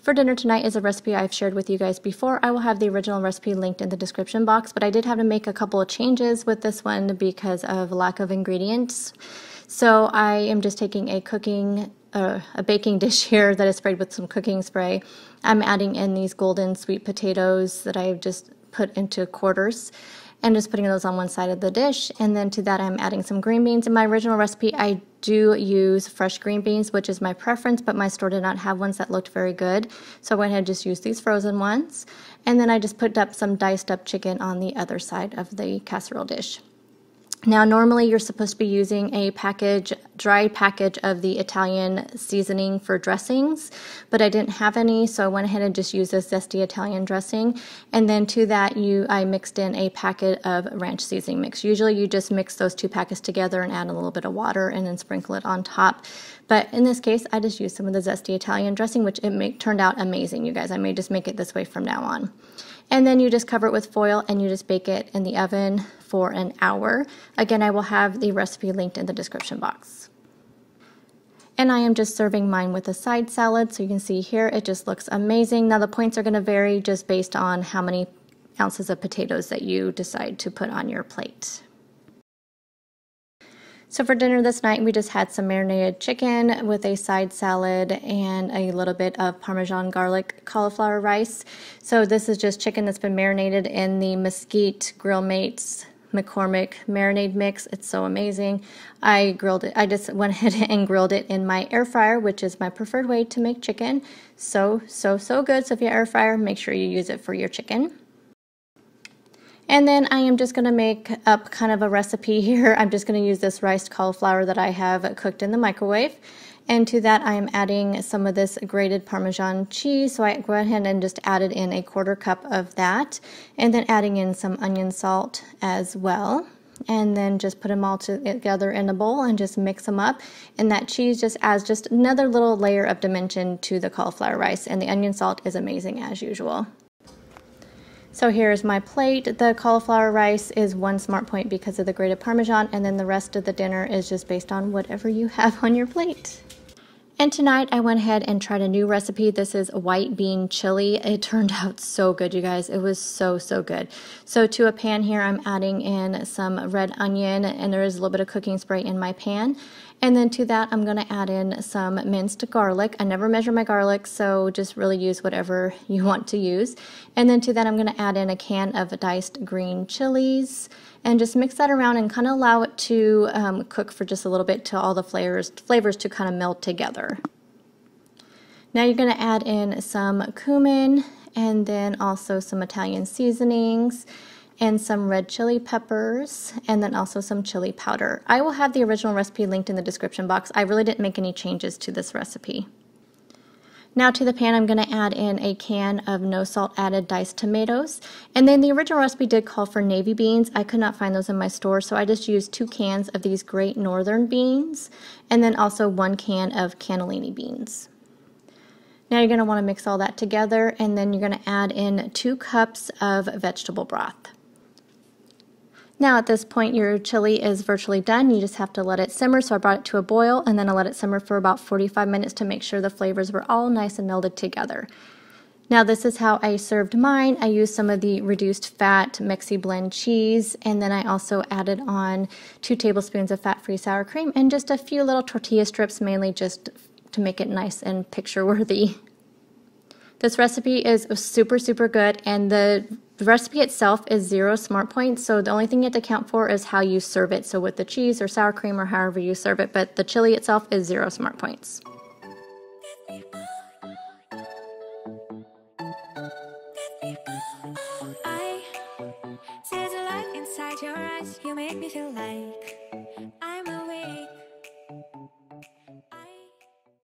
For dinner tonight is a recipe I've shared with you guys before. I will have the original recipe linked in the description box, but I did have to make a couple of changes with this one because of lack of ingredients. So I am just taking a baking dish here that is sprayed with some cooking spray. I'm adding in these golden sweet potatoes that I've just put into quarters and just putting those on one side of the dish. And then to that I'm adding some green beans. In my original recipe I do use fresh green beans, which is my preference, but my store did not have ones that looked very good. So I went ahead and just used these frozen ones. And then I just put up some diced up chicken on the other side of the casserole dish. Now, normally you're supposed to be using a dry package of the Italian seasoning for dressings, but I didn't have any, so I went ahead and just used this zesty Italian dressing. And then to that, I mixed in a packet of ranch seasoning mix. Usually you just mix those two packets together and add a little bit of water and then sprinkle it on top. But in this case, I just used some of the zesty Italian dressing, which turned out amazing, you guys. I may just make it this way from now on. And then you just cover it with foil and you just bake it in the oven for an hour. Again, I will have the recipe linked in the description box. And I am just serving mine with a side salad, so you can see here it just looks amazing. Now the points are going to vary just based on how many ounces of potatoes that you decide to put on your plate. So for dinner this night, we just had some marinated chicken with a side salad and a little bit of Parmesan garlic cauliflower rice. So this is just chicken that's been marinated in the Mesquite Grill Mates McCormick marinade mix. It's so amazing. I grilled it. I just went ahead and grilled it in my air fryer, which is my preferred way to make chicken. So good. So if you air fryer, make sure you use it for your chicken. And then I am just going to make up kind of a recipe here. I'm just going to use this riced cauliflower that I have cooked in the microwave. And to that I am adding some of this grated Parmesan cheese. So I go ahead and just added in a 1/4 cup of that. And then adding in some onion salt as well. And then just put them all together in a bowl and just mix them up. And that cheese just adds just another little layer of dimension to the cauliflower rice. And the onion salt is amazing as usual. So here's my plate. The cauliflower rice is 1 smart point because of the grated Parmesan, and then the rest of the dinner is just based on whatever you have on your plate. And tonight I went ahead and tried a new recipe. This is white bean chili. It turned out so good, you guys. It was so good. So to a pan here, I'm adding in some red onion, and there is a little bit of cooking spray in my pan. And then to that, I'm going to add in some minced garlic. I never measure my garlic, so just really use whatever you want to use. And then to that, I'm going to add in a can of diced green chilies and just mix that around and kind of allow it to cook for just a little bit till all the flavors to kind of meld together. Now you're going to add in some cumin and then also some Italian seasonings and some red chili peppers, and then also some chili powder. I will have the original recipe linked in the description box. I really didn't make any changes to this recipe. Now to the pan, I'm going to add in a can of no salt added diced tomatoes. And then the original recipe did call for navy beans. I could not find those in my store, so I just used 2 cans of these Great Northern beans, and then also 1 can of cannellini beans. Now you're going to want to mix all that together, and then you're going to add in 2 cups of vegetable broth. Now at this point your chili is virtually done. You just have to let it simmer. So I brought it to a boil and then I let it simmer for about 45 minutes to make sure the flavors were all nice and melded together. Now this is how I served mine. I used some of the reduced fat Mexi blend cheese, and then I also added on 2 tablespoons of fat-free sour cream and just a few little tortilla strips, mainly just to make it nice and picture worthy. This recipe is super good, and the recipe itself is 0 smart points, so the only thing you have to count for is how you serve it. So with the cheese or sour cream or however you serve it, but the chili itself is 0 smart points. I see the light inside your eyes. You make me feel like I'm a